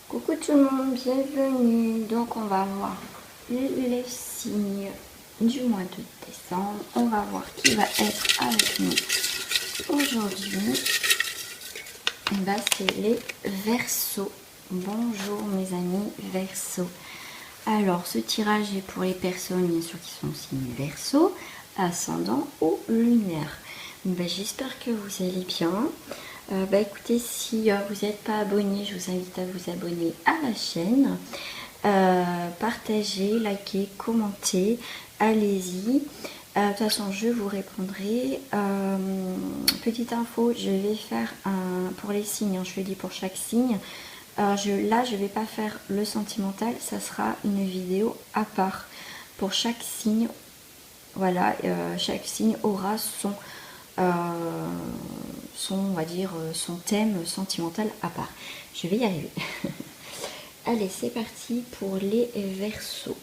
Coucou tout le monde, bienvenue. Donc on va voir les signes du mois de décembre. On va voir qui va être avec nous aujourd'hui. Et bah c'est les Verseaux. Bonjour mes amis Verseaux. Alors ce tirage est pour les personnes bien sûr qui sont signes Verseaux, ascendant ou lunaire. J'espère que vous allez bien. Écoutez, si vous n'êtes pas abonné, je vous invite à vous abonner à la chaîne. Partagez, likez, commentez, allez-y. De toute façon, je vous répondrai. Petite info, je vais faire pour les signes, hein, je le dis pour chaque signe. Là, je ne vais pas faire le sentimental, ça sera une vidéo à part. Pour chaque signe, voilà, chaque signe aura on va dire, son thème sentimental à part. Je vais y arriver. Allez, c'est parti pour les Verseaux.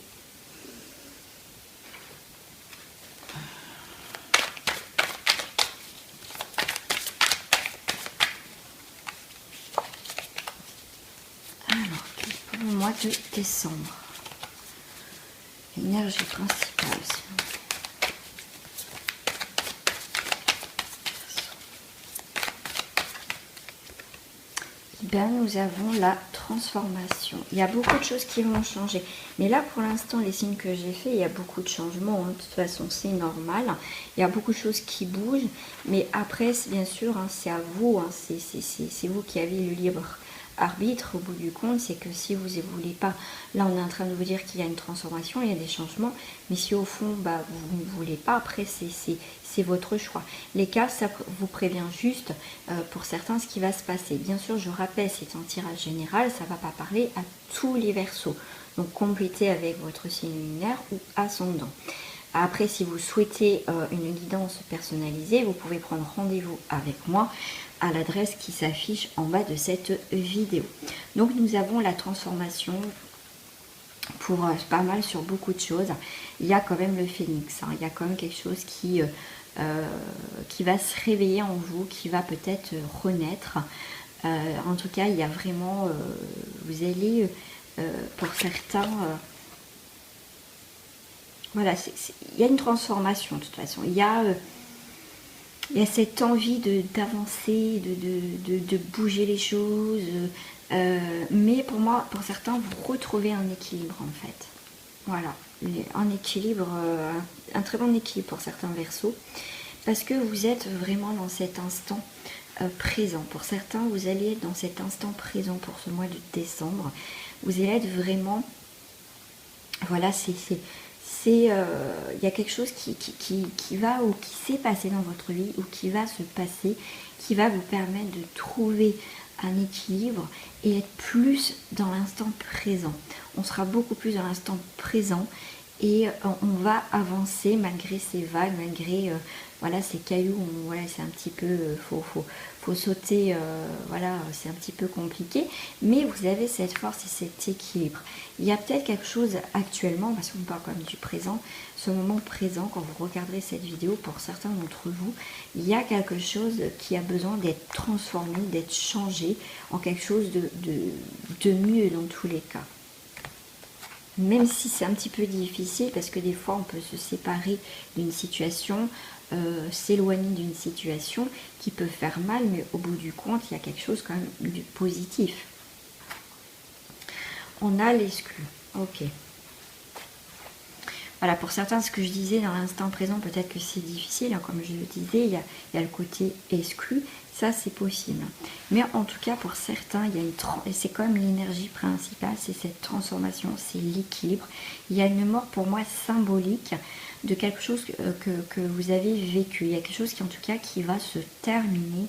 Alors, pour le mois de décembre, l'énergie principale, nous avons la transformation. Il y a beaucoup de choses qui vont changer. Mais là, pour l'instant, les signes que j'ai fait, il y a beaucoup de changements. Hein. De toute façon, c'est normal. Il y a beaucoup de choses qui bougent. Mais après, bien sûr, hein, c'est à vous. Hein. C'est vous qui avez le libre arbitre. Au bout du compte, c'est que si vous ne voulez pas... Là, on est en train de vous dire qu'il y a une transformation, il y a des changements. Mais si au fond, vous ne voulez pas, après, c'est votre choix. Les cas, ça vous prévient juste pour certains ce qui va se passer. Bien sûr, je rappelle, c'est un tirage général, ça ne va pas parler à tous les Verseaux. Donc, complétez avec votre signe lunaire ou ascendant. Après, si vous souhaitez une guidance personnalisée, vous pouvez prendre rendez-vous avec moi à l'adresse qui s'affiche en bas de cette vidéo. Donc, nous avons la transformation pour pas mal sur beaucoup de choses. Il y a quand même le phénix, hein. Il y a quand même quelque chose qui va se réveiller en vous, qui va peut-être renaître. En tout cas, il y a vraiment, vous allez, pour certains, voilà, il y a une transformation de toute façon. Il y a cette envie d'avancer, de bouger les choses. Mais pour moi, pour certains, vous retrouvez un équilibre en fait. Voilà, un équilibre, un très bon équilibre pour certains Verseaux. Parce que vous êtes vraiment dans cet instant présent. Pour certains, vous allez être dans cet instant présent pour ce mois de décembre. Vous allez être vraiment... Voilà, il y a quelque chose qui va ou qui s'est passé dans votre vie ou qui va se passer, qui va vous permettre de trouver un équilibre et être plus dans l'instant présent. On sera beaucoup plus dans l'instant présent et on va avancer malgré ces vagues, malgré voilà, ces cailloux. Voilà, c'est un petit peu, faut sauter, voilà, c'est un petit peu compliqué, mais vous avez cette force et cet équilibre. Il y a peut-être quelque chose actuellement, parce qu'on parle quand même du présent, ce moment présent, quand vous regarderez cette vidéo, pour certains d'entre vous, il y a quelque chose qui a besoin d'être transformé, d'être changé en quelque chose de mieux dans tous les cas. Même si c'est un petit peu difficile, parce que des fois on peut se séparer d'une situation, s'éloigner d'une situation qui peut faire mal, mais au bout du compte, il y a quelque chose quand même de positif. On a l'exclu. Ok. Voilà, pour certains, ce que je disais dans l'instant présent, peut-être que c'est difficile, hein, comme je le disais, il y a le côté exclu, ça c'est possible. Mais en tout cas, pour certains, c'est quand même l'énergie principale, c'est cette transformation, c'est l'équilibre. Il y a une mort pour moi symbolique de quelque chose que vous avez vécu. Il y a quelque chose qui en tout cas qui va se terminer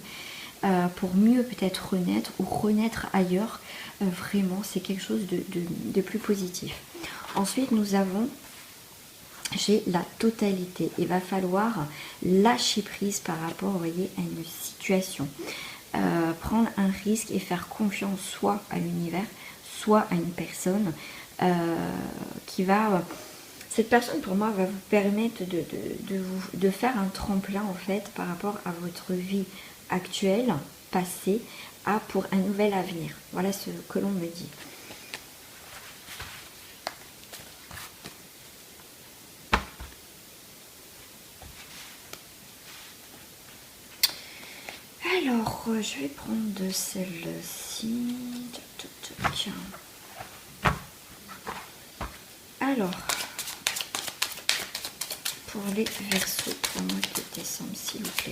pour mieux peut-être renaître ou renaître ailleurs. Vraiment, c'est quelque chose de plus positif. Ensuite, nous avons... j'ai la totalité. Il va falloir lâcher prise par rapport, vous voyez, à une situation. Prendre un risque et faire confiance soit à l'univers, soit à une personne qui va... Cette personne, pour moi, va vous permettre de faire un tremplin, en fait, par rapport à votre vie actuelle, passée, pour un nouvel avenir. Voilà ce que l'on me dit. je vais prendre de celle-ci. Alors, pour les Verseaux pour le mois de décembre, s'il vous plaît.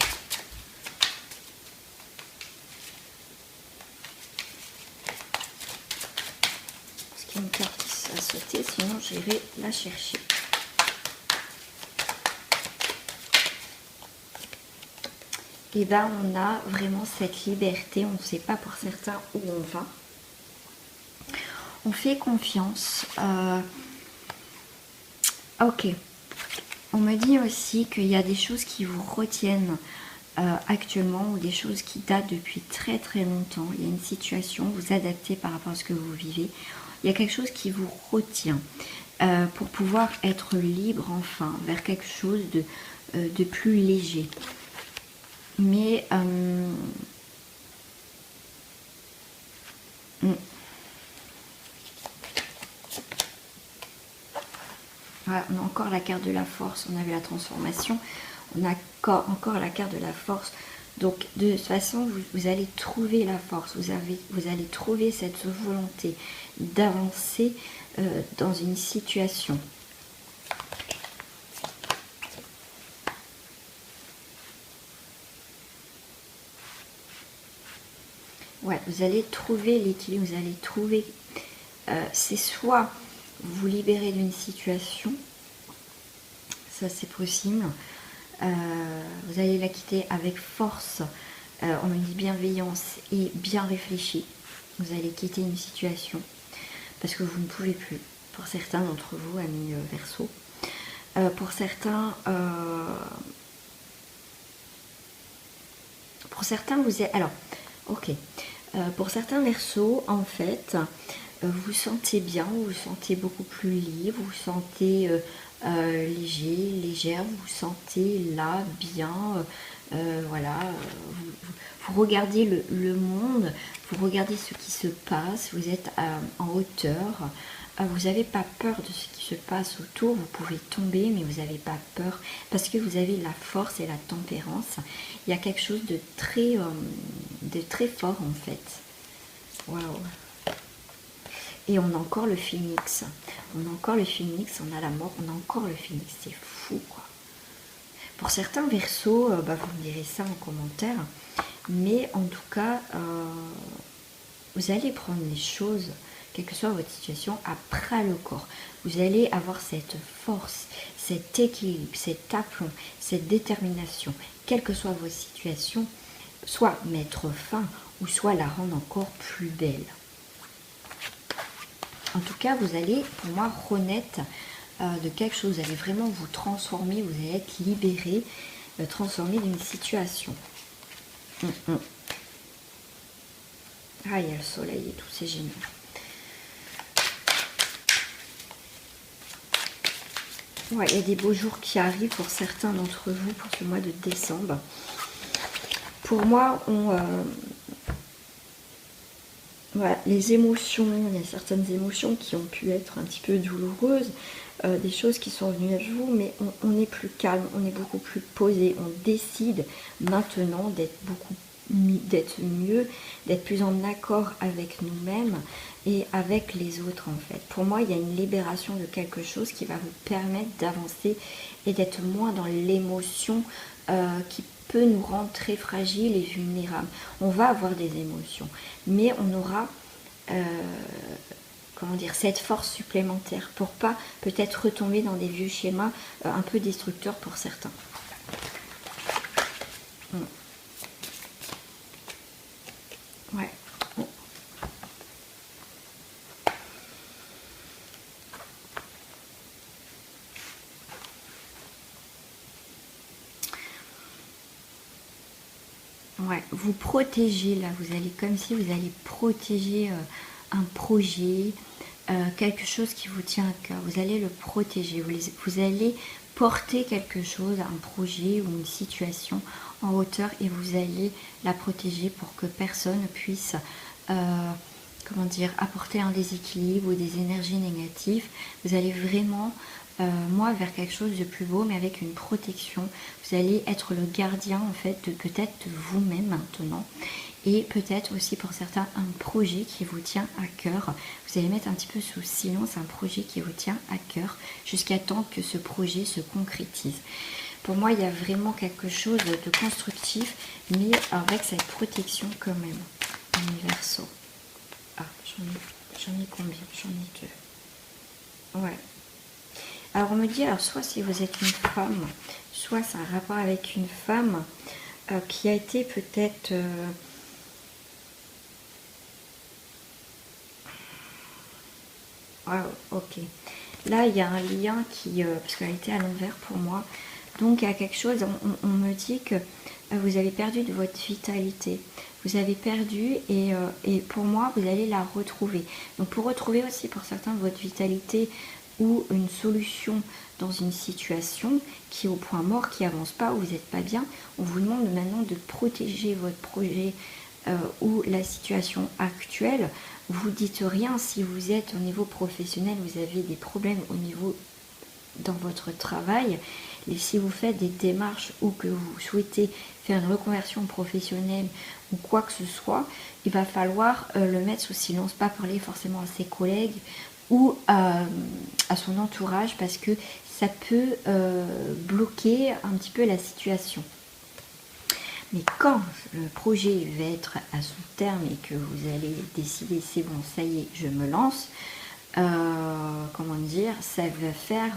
Parce qu'il y a une carte qui a sauté, sinon j'irai la chercher. Et ben on a vraiment cette liberté, on ne sait pas pour certains où on va. On fait confiance. Ok. On me dit aussi qu'il y a des choses qui vous retiennent actuellement ou des choses qui datent depuis très très longtemps. Il y a une situation, vous adaptez par rapport à ce que vous vivez. Il y a quelque chose qui vous retient pour pouvoir être libre enfin vers quelque chose de plus léger. Mais voilà, on a encore la carte de la force, on avait la transformation, on a encore la carte de la force. Donc de toute façon, vous allez trouver la force, vous allez trouver cette volonté d'avancer dans une situation. Ouais, vous allez trouver l'équilibre, vous allez trouver, c'est soit vous libérer d'une situation, ça c'est possible, vous allez la quitter avec force, on me dit bienveillance et bien réfléchi, vous allez quitter une situation, parce que vous ne pouvez plus, pour certains d'entre vous, amis Verseaux, pour certains, vous êtes, alors, ok, pour certains Verseaux, en fait, vous vous sentez bien, vous vous sentez beaucoup plus libre, vous vous sentez léger, légère, vous vous sentez là, bien, voilà, vous regardez le monde, vous regardez ce qui se passe, vous êtes en hauteur, vous n'avez pas peur de ce qui se passe autour, vous pouvez tomber mais vous n'avez pas peur parce que vous avez la force et la tempérance. Il y a quelque chose de très fort en fait. Waouh! Et on a encore le phénix. On a encore le phénix, on a la mort, on a encore le phénix. C'est fou quoi. Pour certains Verseaux, vous me direz ça en commentaire. Mais en tout cas, vous allez prendre les choses, quelle que soit votre situation, après le corps. Vous allez avoir cette force, cet équilibre, cet aplomb, cette détermination, quelle que soit votre situation, soit mettre fin ou soit la rendre encore plus belle. En tout cas, vous allez, pour moi, renaître de quelque chose. Vous allez vraiment vous transformer, vous allez être libéré, transformé d'une situation. Ah, il y a le soleil et tout, c'est génial. Ouais, il y a des beaux jours qui arrivent pour certains d'entre vous pour ce mois de décembre. Pour moi, voilà, les émotions, il y a certaines émotions qui ont pu être un petit peu douloureuses, des choses qui sont venues à vous, mais on est plus calme, on est beaucoup plus posé, on décide maintenant d'être mieux, d'être plus en accord avec nous-mêmes et avec les autres en fait. Pour moi, il y a une libération de quelque chose qui va vous permettre d'avancer et d'être moins dans l'émotion qui peut nous rendre très fragiles et vulnérables. On va avoir des émotions, mais on aura cette force supplémentaire pour pas peut-être retomber dans des vieux schémas un peu destructeurs pour certains. Ouais. Ouais, vous protégez là, vous allez comme si vous allez protéger un projet, quelque chose qui vous tient à cœur, vous allez le protéger, vous allez porter quelque chose, un projet ou une situation en hauteur et vous allez la protéger pour que personne puisse apporter un déséquilibre ou des énergies négatives. Vous allez vraiment moi, vers quelque chose de plus beau, mais avec une protection. Vous allez être le gardien, en fait, de peut-être de vous-même maintenant. Et peut-être aussi pour certains, un projet qui vous tient à cœur. Vous allez mettre un petit peu sous silence un projet qui vous tient à cœur jusqu'à temps que ce projet se concrétise. Pour moi, il y a vraiment quelque chose de constructif, mais avec cette protection quand même. Un Verseau. Ah, j'en ai combien? J'en ai deux. Ouais. Alors on me dit, alors soit si vous êtes une femme, soit c'est un rapport avec une femme qui a été peut-être... Ah, ok. Là, il y a un lien qui... parce qu'elle a été à l'envers pour moi. Donc, il y a quelque chose... On me dit que vous avez perdu de votre vitalité. Vous avez perdu et pour moi, vous allez la retrouver. Donc, pour retrouver aussi pour certains votre vitalité ou une solution dans une situation qui est au point mort, qui avance pas, où vous n'êtes pas bien, on vous demande maintenant de protéger votre projet ou la situation actuelle. Vous dites rien si vous êtes au niveau professionnel, vous avez des problèmes au niveau dans votre travail. Et si vous faites des démarches ou que vous souhaitez faire une reconversion professionnelle ou quoi que ce soit, il va falloir le mettre sous silence, pas parler forcément à ses collègues ou à son entourage parce que ça peut bloquer un petit peu la situation. Mais quand le projet va être à son terme et que vous allez décider c'est bon, ça y est, je me lance, comment dire, ça va faire,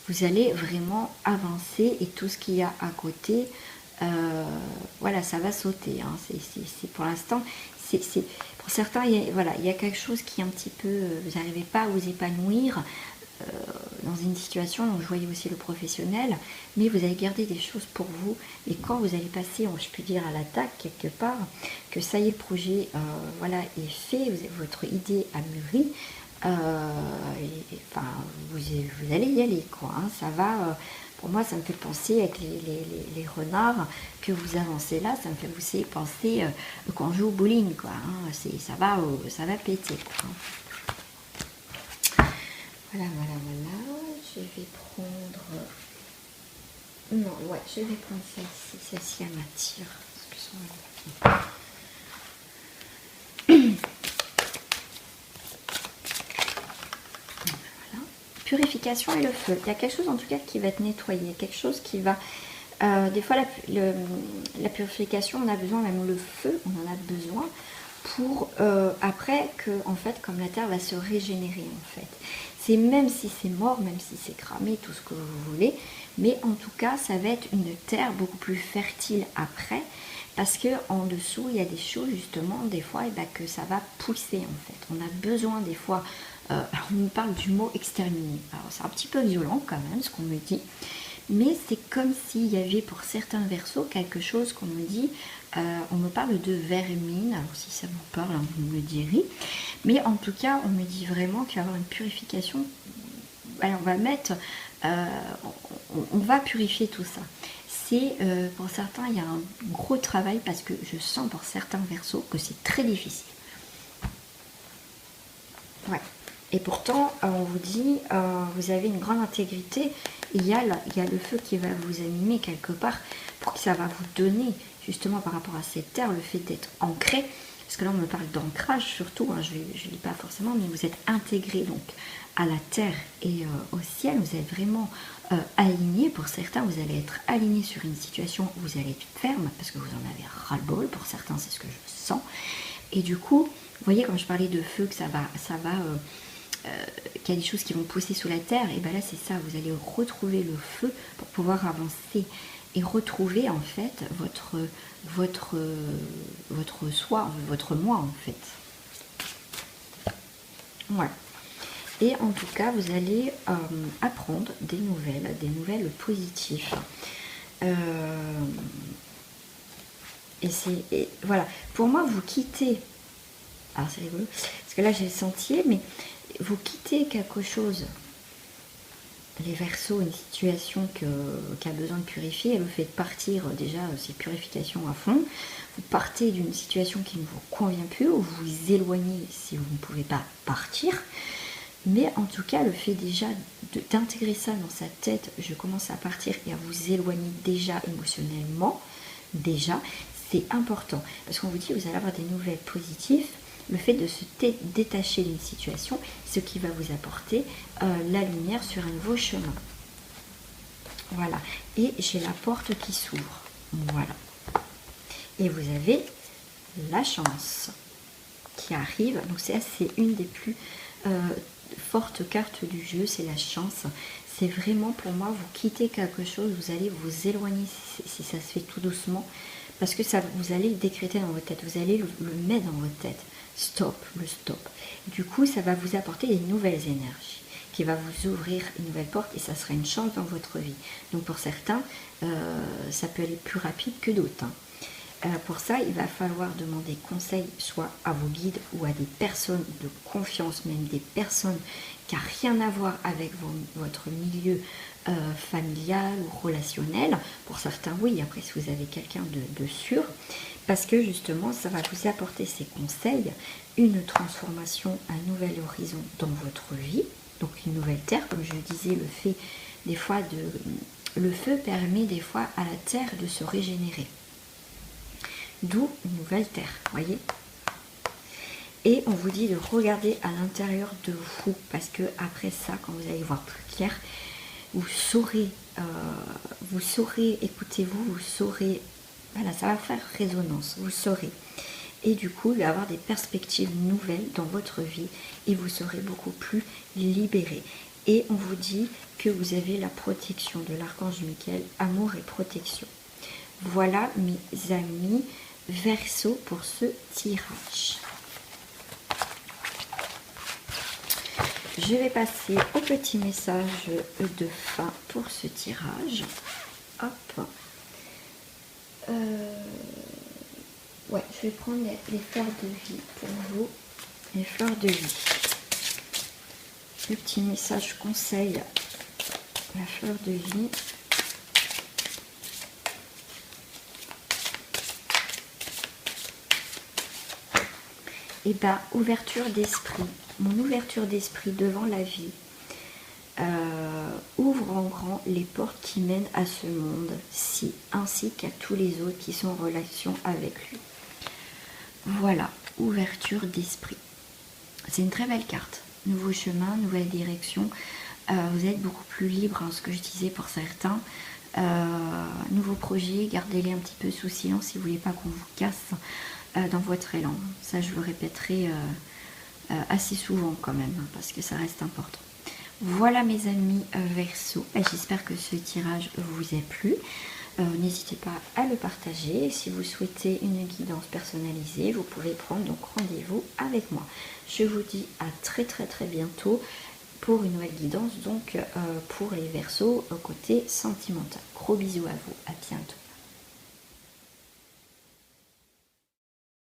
vous allez vraiment avancer et tout ce qu'il y a à côté, voilà, ça va sauter. Hein. C'est pour l'instant, pour certains, voilà, il y a quelque chose qui est un petit peu, vous n'arrivez pas à vous épanouir dans une situation, donc je voyais aussi le professionnel, mais vous allez garder des choses pour vous, et quand vous allez passer, je peux dire, à l'attaque quelque part, que ça y est, le projet voilà, est fait, votre idée a mûri, enfin, vous allez y aller, quoi, hein, ça va, pour moi ça me fait penser avec les renards que vous avancez là, ça me fait aussi penser quand on joue au bowling, quoi, hein, ça va péter, quoi. Voilà. Je vais prendre... Non, ouais, je vais prendre celle-ci. Celle-ci, elle m'attire. Voilà. Purification et le feu. Il y a quelque chose en tout cas qui va être nettoyé. Quelque chose qui va... des fois, la purification, on a besoin, même le feu, on en a besoin pour après que, en fait, comme la terre va se régénérer, en fait. C'est même si c'est mort, même si c'est cramé, tout ce que vous voulez, mais en tout cas, ça va être une terre beaucoup plus fertile après, parce que en dessous, il y a des choses, justement, des fois, et ben, que ça va pousser, en fait. On a besoin, des fois, alors on nous parle du mot exterminer. Alors, c'est un petit peu violent, quand même, ce qu'on me dit, mais c'est comme s'il y avait, pour certains verseaux, quelque chose qu'on me dit... on me parle de vermine, alors si ça vous parle, hein, vous me le direz. Mais en tout cas, on me dit vraiment qu'il va y avoir une purification. Alors on va mettre, on va purifier tout ça. C'est pour certains, il y a un gros travail parce que je sens pour certains verseaux que c'est très difficile. Ouais. Et pourtant, on vous dit, vous avez une grande intégrité. Il y a le feu qui va vous animer quelque part pour que ça va vous donner, justement par rapport à cette terre, le fait d'être ancré. Parce que là, on me parle d'ancrage surtout, hein, je ne lis pas forcément, mais vous êtes intégré donc à la terre et au ciel. Vous êtes vraiment aligné. Pour certains, vous allez être aligné sur une situation où vous allez être ferme parce que vous en avez ras-le-bol. Pour certains, c'est ce que je sens. Et du coup, vous voyez, quand je parlais de feu, que ça va qu'il y a des choses qui vont pousser sous la terre, et bien là, c'est ça. Vous allez retrouver le feu pour pouvoir avancer et retrouver en fait votre soi, votre moi en fait. Ouais. Et en tout cas, vous allez apprendre des nouvelles positives. Et voilà. Pour moi, vous quittez. Alors c'est rigolo, parce que là j'ai le sentier, mais vous quittez quelque chose. Les Verseaux, une situation qui a besoin de purifier, et le fait de partir, déjà, c'est purification à fond. Vous partez d'une situation qui ne vous convient plus, ou vous vous éloignez si vous ne pouvez pas partir. Mais en tout cas, le fait déjà d'intégrer ça dans sa tête, je commence à partir et à vous éloigner déjà émotionnellement, déjà, c'est important. Parce qu'on vous dit, vous allez avoir des nouvelles positives. Le fait de se détacher d'une situation, ce qui va vous apporter la lumière sur un nouveau chemin. Voilà. Et j'ai la porte qui s'ouvre. Voilà. Et vous avez la chance qui arrive. Donc c'est une des plus fortes cartes du jeu, c'est la chance. C'est vraiment pour moi, vous quittez quelque chose, vous allez vous éloigner si ça se fait tout doucement. Parce que ça, vous allez le décréter dans votre tête, vous allez le mettre dans votre tête. Stop, le stop. Du coup, ça va vous apporter des nouvelles énergies, qui va vous ouvrir une nouvelle porte et ça sera une chance dans votre vie. Donc pour certains, ça peut aller plus rapide que d'autres. Pour ça, il va falloir demander conseil soit à vos guides ou à des personnes de confiance, même des personnes qui n'ont rien à voir avec votre milieu familial ou relationnel. Pour certains, oui, après si vous avez quelqu'un de sûr, parce que justement, ça va vous apporter ces conseils, une transformation, un nouvel horizon dans votre vie, donc une nouvelle terre, comme je le disais, le feu permet des fois à la terre de se régénérer. D'où une nouvelle terre, voyez. Et on vous dit de regarder à l'intérieur de vous, parce que après ça, quand vous allez voir plus clair, vous saurez, écoutez-vous, vous saurez, voilà, ça va faire résonance, vous saurez. Et du coup, il va y avoir des perspectives nouvelles dans votre vie et vous serez beaucoup plus libéré. Et on vous dit que vous avez la protection de l'archange Michael, amour et protection. Voilà mes amis Verseau pour ce tirage. Je vais passer au petit message de fin pour ce tirage. Hop. Ouais, je vais prendre les fleurs de vie pour vous. Les fleurs de vie. Le petit message conseil. La fleur de vie. Et bien, ouverture d'esprit. Mon ouverture d'esprit devant la vie ouvre en grand les portes qui mènent à ce monde-ci, ainsi qu'à tous les autres qui sont en relation avec lui. Voilà, ouverture d'esprit. C'est une très belle carte. Nouveau chemin, nouvelle direction. Vous êtes beaucoup plus libre, hein, ce que je disais pour certains. Nouveau projet, gardez-les un petit peu sous silence si vous ne voulez pas qu'on vous casse dans votre élan. Ça, je le répéterai assez souvent quand même, hein, parce que ça reste important. Voilà mes amis Verseau, j'espère que ce tirage vous a plu. N'hésitez pas à le partager. Si vous souhaitez une guidance personnalisée, vous pouvez prendre donc rendez-vous avec moi. Je vous dis à très bientôt pour une nouvelle guidance, donc pour les Verseaux côté sentimental. Gros bisous à vous, à bientôt.